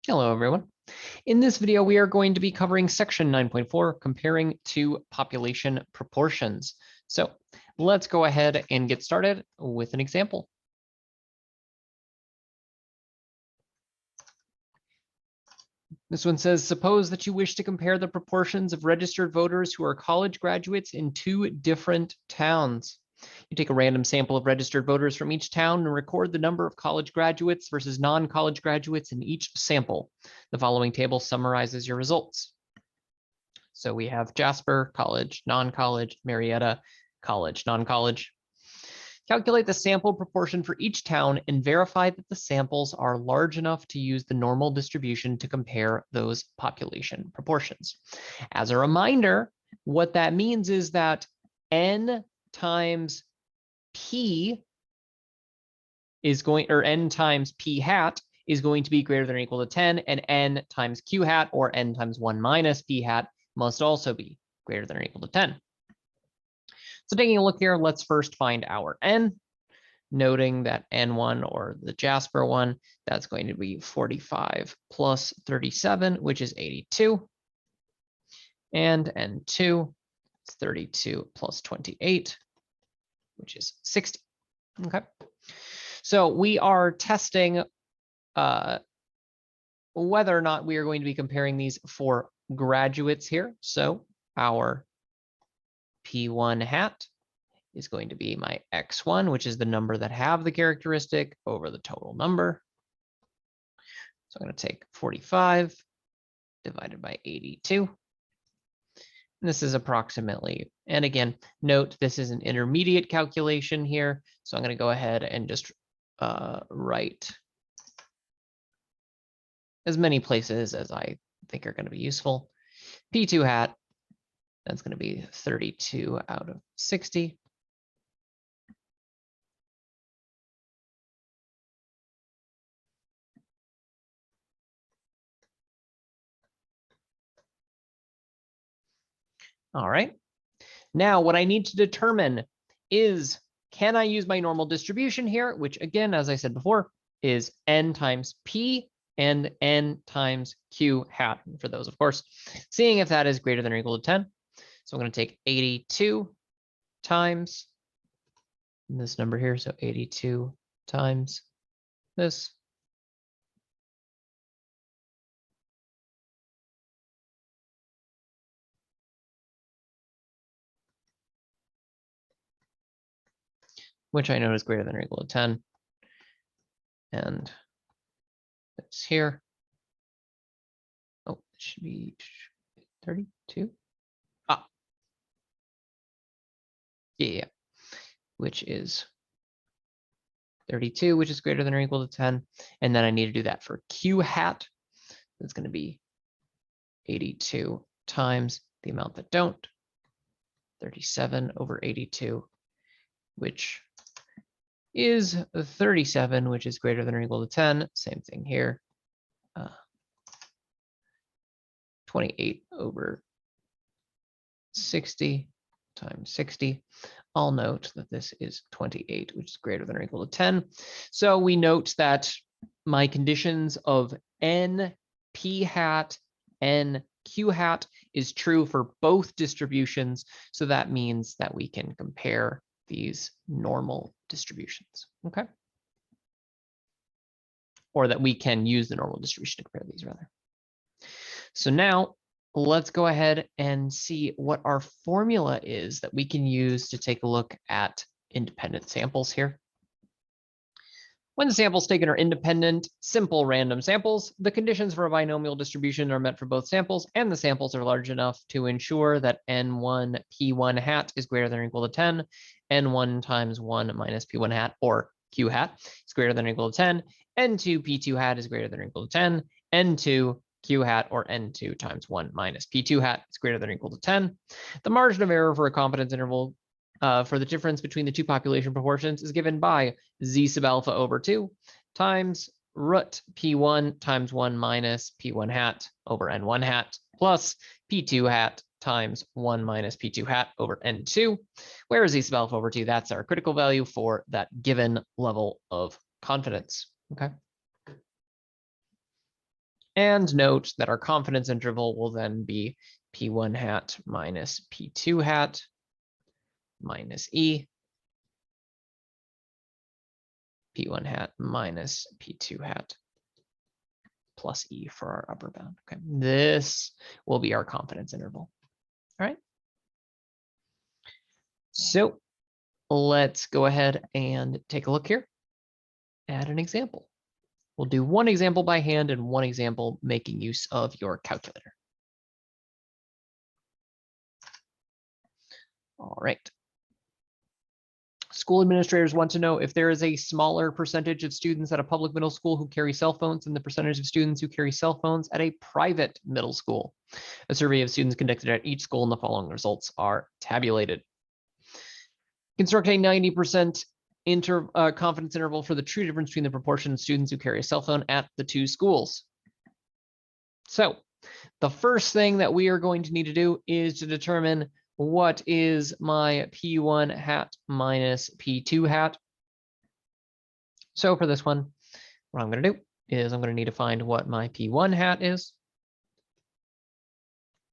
Hello, everyone. In this video, we are going to be covering section 9.4, comparing to population proportions. So let's go ahead and get started with an example. This one says, suppose that you wish to compare the proportions of registered voters who are college graduates in two different towns. You take a random sample of registered voters from each town and record the number of college graduates versus non-college graduates in each sample. The following table summarizes your results. So we have Jasper, college, non-college, Marietta, college, non-college. Calculate the sample proportion for each town and verify that the samples are large enough to use the normal distribution to compare those population proportions. As a reminder, what that means is that n times p is going, or n times p hat is going to be greater than or equal to 10, and n times q hat, or n times 1 minus p hat, must also be greater than or equal to 10. So taking a look here, let's first find our n, noting that n1, or the Jasper one, that's going to be 45 plus 37, which is 82. And n2, it's 32 plus 28, which is 60. Okay. So we are testing whether or not we are going to be comparing these for graduates here. So our P1 hat is going to be my X1, which is the number that have the characteristic over the total number. So I'm going to take 45 divided by 82. And this is approximately, and again, note this is an intermediate calculation here. So I'm going to go ahead and just write as many places as I think are going to be useful. P2 hat, that's going to be 32 out of 60. All right. Now what I need to determine is, can I use my normal distribution here, which again, as I said before, is n times p and n times q hat, for those, of course, seeing if that is greater than or equal to 10. So I'm going to take 82 times this number here. So 82 times this. Which I know is greater than or equal to 10. And it's here. Oh, it should be 32. Ah. Yeah. Which is 32, which is greater than or equal to 10. And then I need to do that for Q hat. That's going to be 82 times the amount that don't, 37 over 82, which is 37, which is greater than or equal to 10. Same thing here. 28 over 60 times 60. I'll note that this is 28, which is greater than or equal to 10. So we note that my conditions of n p hat, n q hat is true for both distributions. So that means that we can compare these normal distributions, okay? Or that we can use the normal distribution to compare these, rather. So now let's go ahead and see what our formula is that we can use to take a look at independent samples here. When the samples taken are independent, simple random samples, the conditions for a binomial distribution are met for both samples, and the samples are large enough to ensure that n1 p1 hat is greater than or equal to 10, n1 times 1 minus p1 hat, or q hat, is greater than or equal to 10, n2 p2 hat is greater than or equal to 10, n2 q hat, or n2 times 1 minus p2 hat is greater than or equal to 10. The margin of error for a confidence interval for the difference between the two population proportions is given by z sub alpha over 2 times root p1 times 1 minus p1 hat over n1 hat plus p2 hat times 1 minus p2 hat over n2, where z sub alpha over 2, that's our critical value for that given level of confidence. Okay. And note that our confidence interval will then be P1 hat minus P2 hat minus E, P1 hat minus P2 hat plus E for our upper bound. Okay, this will be our confidence interval. All right. So let's go ahead and take a look here at an example. We'll do one example by hand and one example making use of your calculator. All right. School administrators want to know if there is a smaller percentage of students at a public middle school who carry cell phones than the percentage of students who carry cell phones at a private middle school. A survey of students conducted at each school and the following results are tabulated. Construct a 90% confidence interval for the true difference between the proportion of students who carry a cell phone at the two schools. So the first thing that we are going to need to do is to determine what is my P1 hat minus P2 hat. So for this one, what I'm going to do is I'm going to need to find what my P1 hat is.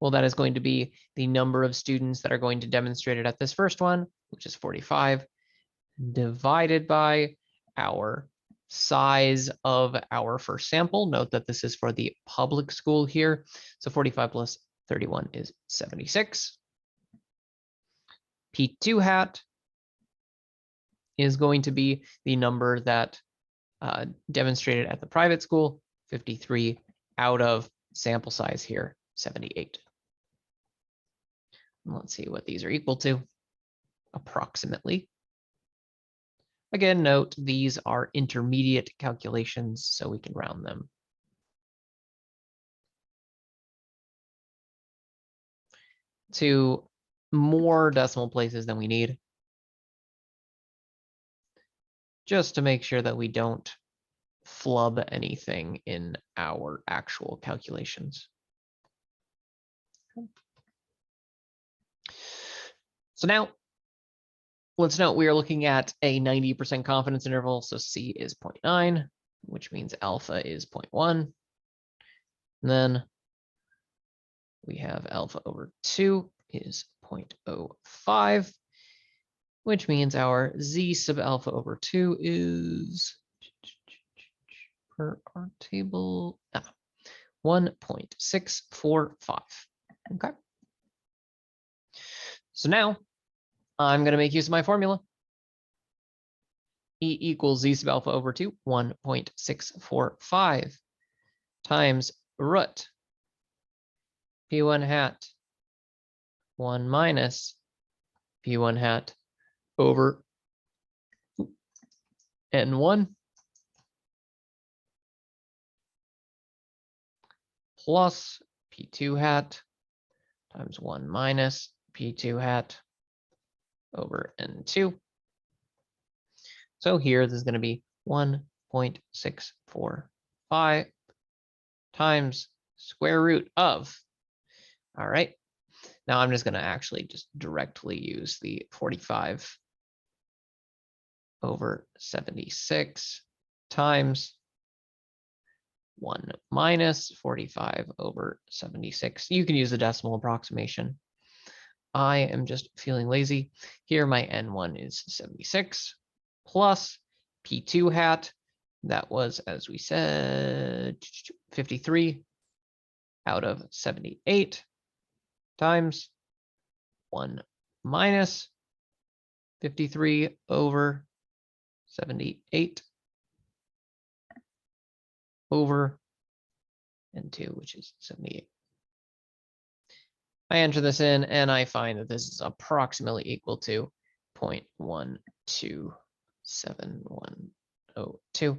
Well, that is going to be the number of students that are going to demonstrate it at this first one, which is 45, divided by our size of our first sample. Note that this is for the public school here. So 45 plus 31 is 76. P2 hat is going to be the number that demonstrated at the private school, 53 out of sample size here, 78. And let's see what these are equal to, approximately. Again, note these are intermediate calculations, so we can round them. To more decimal places than we need, just to make sure that we don't flub anything in our actual calculations. So now let's note we are looking at a 90% confidence interval. So C is 0.9, which means alpha is 0.1. And then we have alpha over 2 is 0.05, which means our Z sub alpha over 2 is, per our table, 1.645. Okay. So now I'm going to make use of my formula. E equals Z sub alpha over 2, 1.645 times root P1 hat 1 minus P1 hat over N1 plus P2 hat times 1 minus P2 hat over N2. So here, this is going to be 1.645 times square root of. All right. Now I'm just going to actually just directly use the 45 over 76 times 1 minus 45 over 76. You can use the decimal approximation. I am just feeling lazy. Here, my N1 is 76 plus P2 hat. That was, as we said, 53 out of 78 times 1 minus 53 over 78 over N2, which is 78. I enter this in and I find that this is approximately equal to 0.127102.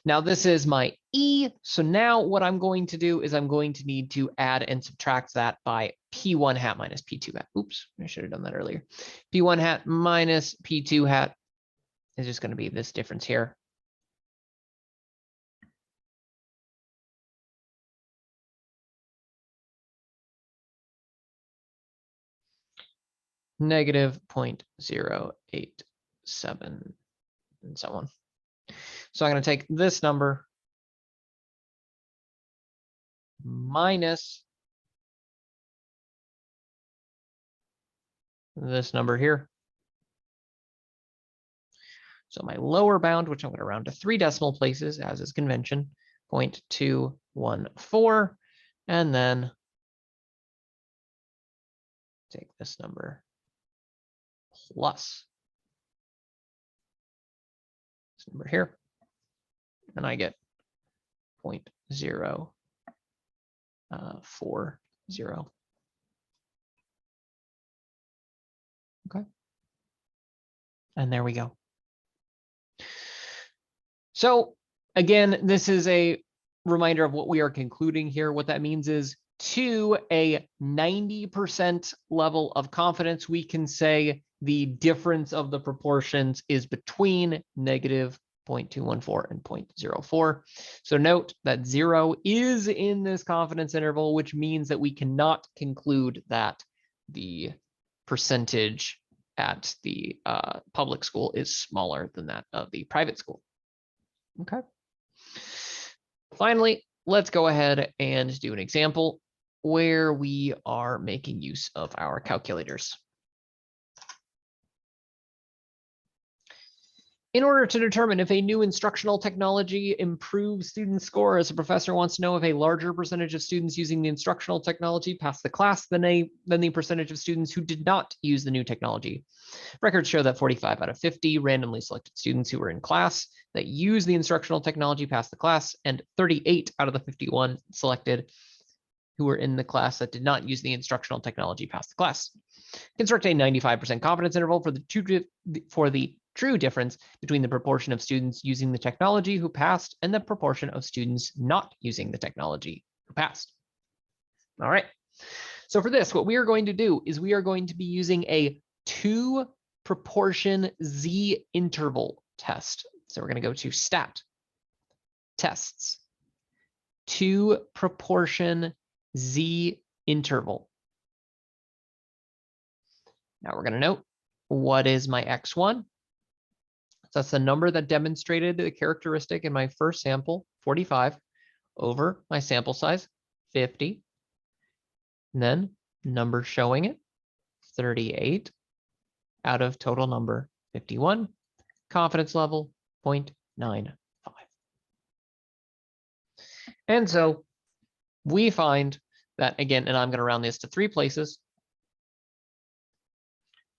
Now this is my E. So now what I'm going to do is I'm going to need to add and subtract that by P1 hat minus P2 hat. Oops, I should have done that earlier. P1 hat minus P2 hat is just going to be this difference here. Negative 0.087 and so on. So I'm going to take this number minus this number here. So my lower bound, which I'm going to round to 3 decimal places, as is convention, 0.214, and then take this number plus this number here, and I get 0.040. Okay. And there we go. So again, this is a reminder of what we are concluding here. What that means is, to a 90% level of confidence, we can say the difference of the proportions is between negative 0.214 and 0.04. So note that 0 is in this confidence interval, which means that we cannot conclude that the percentage at the public school is smaller than that of the private school. Okay. Finally, let's go ahead and do an example where we are making use of our calculators. In order to determine if a new instructional technology improves student scores, a professor wants to know if a larger percentage of students using the instructional technology passed the class than the percentage of students who did not use the new technology. Records show that 45 out of 50 randomly selected students who were in class that used the instructional technology passed the class, and 38 out of the 51 selected who were in the class that did not use the instructional technology passed the class. Construct a 95% confidence interval for the true difference between the proportion of students using the technology who passed and the proportion of students not using the technology who passed. All right. So for this, what we are going to do is we are going to be using a 2 proportion Z interval test. So we're going to go to stat, tests, 2 proportion Z interval. Now we're going to note, what is my x1? So that's the number that demonstrated the characteristic in my first sample, 45, over my sample size, 50. And then number showing it, 38 out of total number, 51. Confidence level, 0.95. And so we find that, again, and I'm going to round this to 3 places,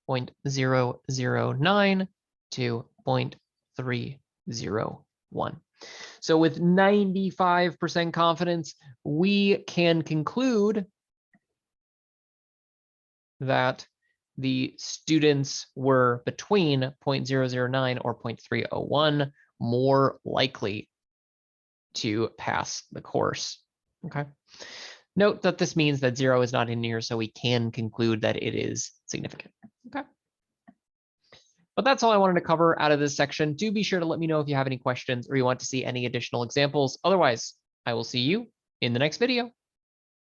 0.009 to 0.301. So with 95% confidence, we can conclude that the students were between 0.009 or 0.301 more likely to pass the course. Okay. Note that this means that 0 is not in here, so we can conclude that it is significant. Okay. But that's all I wanted to cover out of this section. Do be sure to let me know if you have any questions or you want to see any additional examples. Otherwise, I will see you in the next video.